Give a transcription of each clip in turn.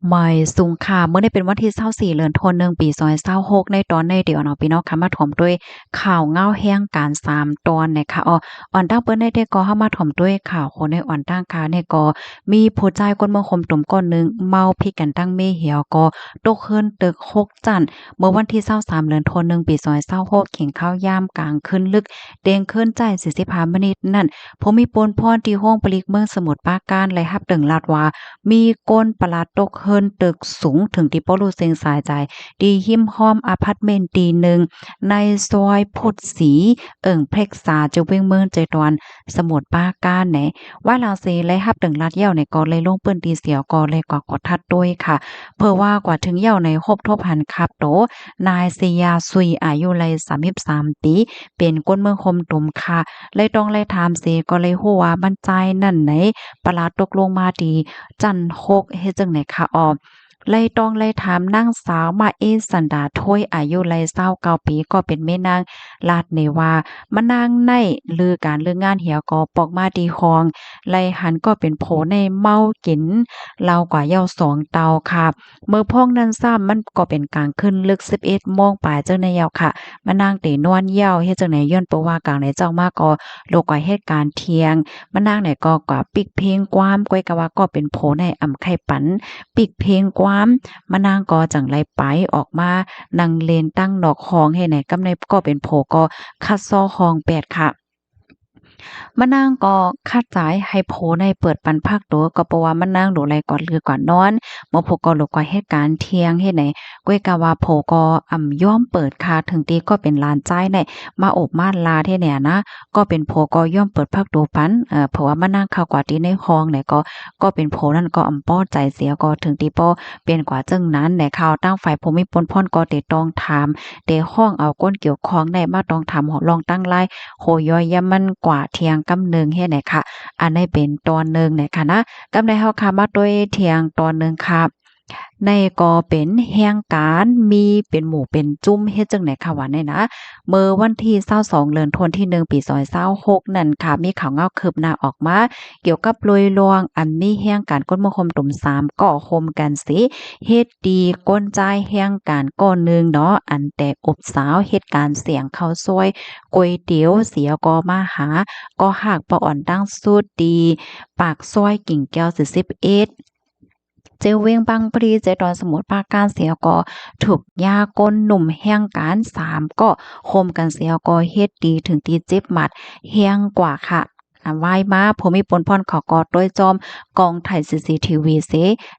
หมายสูงค่ะเมื่อได้เป็นวันที่24เดือนธันวาคมปี2026ในตอนในเดี๋ยวเนาะพี่น้องค่ะมาถ่อมด้วยข่าวเงาแห้งการ3ตอนนะคะอ่อนตั้งเปิ้นได้ก็เข้ามาถ่อมด้วยข่าวคนในอ่อนตั้งค่ะเนี่ยก็มีผู้ชายคนเมืองคมตุ่มก้อนหนึงเมาพิกันตั้งเมเหี่ยวก็ตกเฮิรนตึก6จั่นเมื่อวันที่23เดือนธันวาคมปี2026เข่งข้าวยามกลางคืนลึกเด้งขึ้นใจ45มินินั่นผมมีปนพรที่ห้องปลีกเมืองสมุทรปราการและรับตึงลาดว่ามีก้นประหลาดตกเฮิรนตึกสูงถึงที่บ่รู้เซ็งสายใจดีหิมห้อมอาพาร์ตเมนต์ตีหนึ่งในซอยพุทธศรีเพล็กษาจะเวียงเมืองใจตอนสมุทรปราการแหนว่าลาวเซและรับตึงลาดเหย้าในก็เลยลงเปิ้นตีเสียวก็เลยกดทัดด้วยค่ะเพื่อว่ากว่าถึงเหย้าในครบทบหันครับโตนายเซียซุยอายุเลย33ปีเป็นก้นเมืองคมตุมค่ะเลยต้องเลยถามเสก็เลยฮู้ว่ามันใจนั่นไหนประหลาดตกลงมาดีจันโคกเฮ็ดจังไหนคะเลยต้องเลยถามนางสาวมาเอสันดาถ้วยอายุเลย29ปีก็เป็นแม่นางลาดเนว่ามานางในลือการลืองานเหี่ยวก็ปอกมาดีคองไลหันก็เป็นโผในเมากินเหล้ากว่าเหย้า2เตาค่ะเมื่อพ้องนั้นซ้ำมันก็เป็นกลางคืนลึก11โมงปลายเจ้าในเหย้าค่ะมานางเตนวนเหย้าเฮ็ดจังไหนย้อนเพราะว่ากลางไหนเจ้ามาก็โลกว่าเหตุการณ์เที่ยงมานางไหนก็กว่าปิกเพลงความก้อยกะว่าก็เป็นโผในอำไข่ปันปิกเพลงความมานางก็จังไรไปออกมานั่งเลนตั้งดอกคองให้ไหนกำในก็เป็นโผก็คัดซอคอง8ค่ะมะนางก็คาดจ่ายให้โผในเปิดปันภาคตัวก็เพราะว่ามะนางดูแลก่อนลือก่อนนอนหมอโผก็รู้ว่าเหตุการณ์เที่ยงเฮ็ดไหนก้วยกะว่าโผก็ย่อมเปิดค่ะถึงตีก็เป็นลานใจในมาโอบมาลาเท่เนี่ยนะก็เป็นโผก็ย่อมเปิดภาคตัวปันเพราะว่ามะนางเข้ากว่าที่ในคลองเนี่ยก็เป็นโผนั่นก็ป้อใจเสียก็ถึงตีป้อเป็นกว่าจึงนั้นในข่าวตั้งฝ่ายภูมิพลพรก็ได้ต้องถามได้ห้องเอาก้นเกี่ยวข้องได้มาต้องถามลองตั้งไล่โหย่อยยามันกว่าเที่ยงกำหนึ่งเฮ็ดไหนค่ะอันนี้เป็นตอนหนึ่งเนี่ยค่ะนะกำในเฮาค่ะมาด้วยเที่ยงตอนหนึ่งค่ะในก็เป็นแห่งการมีเป็นหมู่เป็นจุ้มเฮ็ดจังไหนค่ะว่าเนี่ยนะเมื่อวันที่22เดือนธันวาคมที่1ปี2026นั่นค่ะมีข่าวเงาคืบหน้าออกมาเกี่ยวกับลอยลวงอันมีแห่งการก้นมคมตุ่ม3ก่อคมกันสิเฮ็ดดีก้นใจายแห่งการก้อนหนึ่งเนาะอันแต่อบสาวเหตุการณ์เสียงข้าวซอยก๋วยเตี๋ยวเสียก็มาหาก็หากปะอ่อนตั้งสุดดีปากซอยกิ่งแก้ว41เจอเวียงบางพลีเจดอนสมุทรปราการเสียก็ถูกยาก้นหนุ่มแห่งการ3ก็โคมกันเสียก็เฮ็ดดีถึงตีเจ็บหมัดแฮงกว่าค่ะวายมาผมมีปนพรขอกอดด้วยจอมกองไทย CCTV เส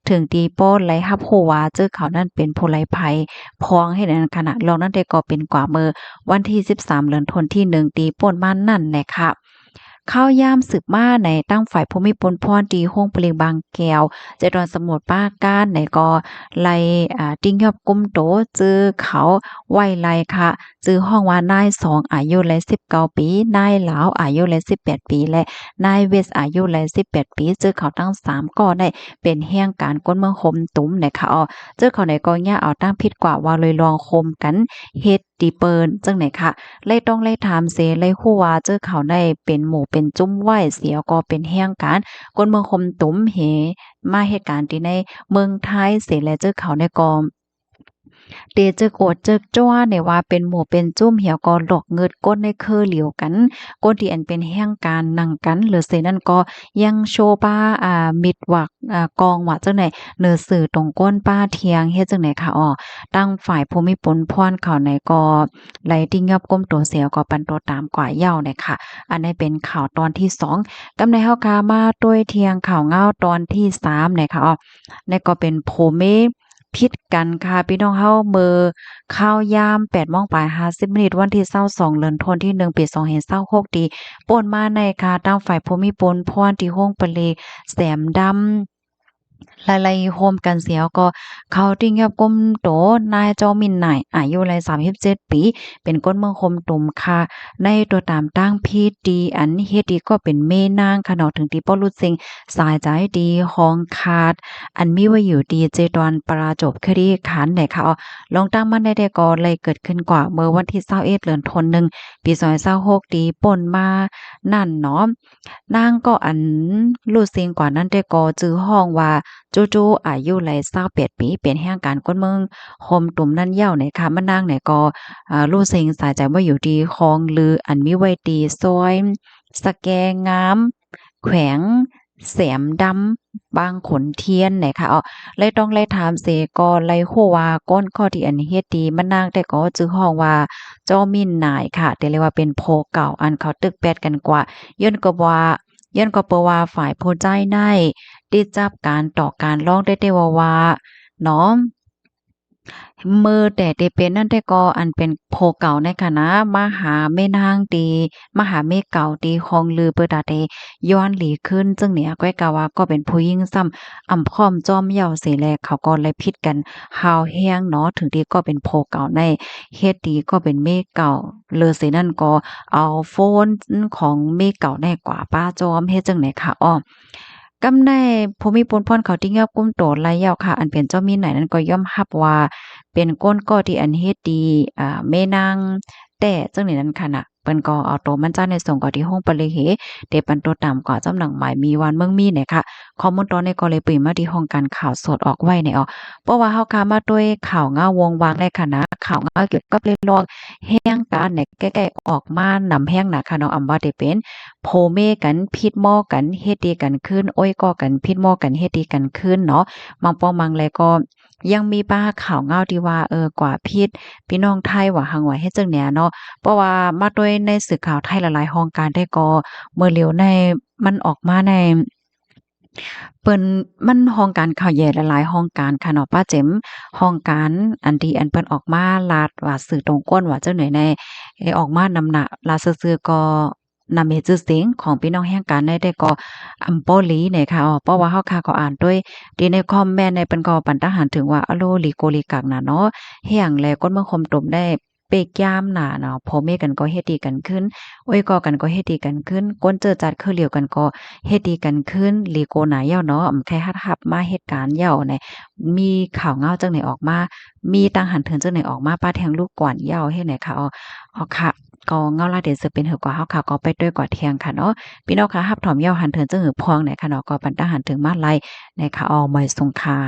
ถึงตีโป้นไลฮับโฮวาเจอเขานั่นเป็นผู้ไลภัยพองให้ในขณะลองนั้นได้ก็เป็นกว่าเมื่อวันที่13เดือนธันวาคมที่1ตีป่นมานั่นแหละค่ะข้าวยามสืบมาในตั้งฝ่ายภูมิพลพรดีห้องเปลียงบางแก้วเจดอนสมุทรปราการในก็ไล่ติ้งยอบกุมโตจื้อเขาไว้ไล่ค่ะจื้อห้องว่านาย2อายุเลย19ปีนายหลาวอายุเลย18ปีและนายเวสอายุเลย18ปีจื้อเขาทั้ง3ก็ได้เป็นแห่งการก้นเมืองคมตุ้มนะคะจื้อเขาในก็ย่าเอาตั้งผิดกว่าว่าเลยลองคมกันเฮ็ดดีเปินจังไหนค่ะเลยต้องเลยถามเสเลยฮู้ว่าเจอเขาได้เป็นหมู่เป็นจุ้มไว้เสียก็เป็นแห่งการคนเมืองคมตุ้มเหมาเหตุการณ์ที่ในเมืองไทยเสและเจอเขาในก็เตจึกโอดจึกจ้วเนี่ยว่าเป็นหมู่เป็นจุ้มเหี่ยวก็หลอกเงิดก้นในคือเหลียวกันก้นที่อันเป็นแห่งการนั่งกันหรือเสนั่นก็ยังโชว์ป้ามิดวักกองว่าจังไหนเนื้อสื่อตรงก้นป้าเทียงเฮ็ดจังไหนค่ะตั้งฝ่ายภูมิพลพรเขาในก็ไหลติ้งยอบก้มตัวเสียวก็ปันตัวตามกว่าเหย้าเนี่ยค่ะอันนี้เป็นข่าวตอนที่2กำในเฮาค่ะมาด้วยเที่ยงข่าวเงาตอนที่3เนี่ยค่ะนี่ก็เป็นโพเมพิดกันค่ะพี่น้องเฮามื้อข้าวยาม8โมงปลาย50นาทีวันที่22เดือนธันวาคมที่1ปี2526ดีป่นมาในค่ะทางฝ่ายภูมิพลพรที่ห้องปะเลแสมดำหลายๆโฮมกันเสียวก็เขาติ้งยอบก้มโตนายจอมินนายอายุเลย37ปีเป็นก้นเมืองคมตุ่มค่ะในตัวตามตั้งพีดีอันเฮ็ดดีก็เป็นเมนางค่ะเนาะถึงที่ป้อรุดซิงสายใจดีห้องขาดอันมีไว้อยู่ดีเจดอนปราจบคดีขันไหนค่ะลองตั้งมันได้ก็เลยเกิดขึ้นกว่าเมื่อวันที่21เดือนธันวาคมปี2026ดีป่นมานั่นเนาะนางก็อันรู้ซิงกว่านั้นได้ก็จื้อห้องว่า จู่ๆอายุไหล28ปีเป็นแห่งการก้นเมืองคมตุ่มนั่นเหย้าไหนค่ะมะนางไหนก็รู้เซ็งสายใจว่าอยู่ดีคลองลืออันมีไว้ตีซอยสะแกงามแขวงแสมดำบางขนเทียนไหนค่ะเลยต้องไล่ถามเสก่อนไล่ฮู้ว่าก้นข้อที่อันเฮ็ดดีมะนางแต่ก็จื้อฮ้องว่าเจ้ามินนายค่ะแต่เรียกว่าเป็นโพเก่าอันเขาตึกแปดกันกว่าย้อนก็ว่าย้อนก็เปนว่าฝ่ายผู้ใจในได้จับการต่อการร้องได้ว่าเนาะมือแต่ได้เป็นนั่นแต่ก็อันเป็นโพเก่าในค่ะนะมหาแม่นางตีมหาเมฆเก่าตีคองลือเปิดาได้ย้อนหลีขึ้นจึงเนี่ยก้อยกะว่าก็เป็นผู้หญิงซ้ำอำพร้อมจอมเหย้าเสิแลเขาก็เลยผิดกันฮาวแฮงเนาะถึงที่ก็เป็นโพเก่าในเฮ็ดดีก็เป็นเมฆเก่าเลอสินั่นก็เอาโฟนของเมฆเก่าได้กว่าป้าจอมเฮ็ดจังไหนค่ะกำได้ภูมิพลพรเขาที่เงียบกุ้มโตไลยาวค่ะอันเป็นเจ้ามีไหนนั้นก็ย่อมรับว่าเป็นก้นก้อที่อันเฮ็ดดีแม่นางแต่จังนี้นั้นค่ะน่ะเปิ้นก็เอาโตมันจ้าในส่งก็ที่ห้องปะเลยเหเตปันโตตามก็จำหนังหมายมีวันเมืองมีเนี่ยค่ะข้อมูลตอนนี้ก็เลยปึ้มาที่ห้องการข่าวสดออกไว้เนี่ยเพราะว่าเฮาค่ะมาด้วยข่าวเงาวงวางได้ค่ะนะข่าวเงาเกี่ยวกับเรื่องลอกแห่งการเนี่ยใกล้ๆออกมานำแห่งน่ะค่ะเนาะอำว่าได้เป็น โพเมกันพิดหม้อกันเฮ็ดดีกันขึ้นโอ้ยก็กันพิดหม้อกันเฮ็ดดีกันขึ้นเนาะบางป้อมังแลก็ยังมีป้าข่าวเงาที่ว่ากว่าพิษพี่น้องไทยว่าหังว่าเฮ็ดจังแหน่เนาะเพราะว่ามาด้วยในสื่อข่าวไทยหลายๆห้องการได้ก็เมื่อเร็วในมันออกมาในเปิ้นมันห้องการข่าวใหญ่หลายๆห้องการค่ะเนาะป้าเจ๋มห้องการอันที่อันเปิ้นออกมาลาดว่าสื่อตรงก้นว่าจังไหนในออกมานำหน้าลาดซื่อๆก็นำเฮ็ดชื่อเสียงของพี่น้องแห่งการได้ก็อำปอหลีเนี่ยค่ะเพราะว่าเฮาค่ะก็อ่านด้วยที่ในคอมเมนต์ในเปิ้นก็ปันตาหารถึงว่าอะโลลีโกลีกักน่ะเนาะแฮ่งแลก้นเมืองคมตมได้เปกยามหน้าเนาะพ่อแม่กันก็เฮ็ดดีกันขึ้นโอ้ยก็กันก็เฮ็ดดีกันขึ้นก้นเจอจัดคือเหลียวกันก็เฮ็ดดีกันขึ้นลีโกหน้าเหย้าเนาะแค่ฮับมาเหตุการณ์เหย้าเนี่ยมีข่าวเงาจังไหนออกมามีตังหันเถินจังไหนออกมาป้าแทงลูกกวนเหย้าเฮ็ดไหนค่ะค่ะก็เงาลาเดสือเป็นหือกว่าเฮาค่ะก็ไปด้วยกว่าเที่ยงค่ะเนาะพี่น้องค่ะฮับถอมเหย้าหันเถินจังหือพองไหนค่ะเนาะก็ปันตาหันถึงมาไลในค่ะไม่สงค่ะ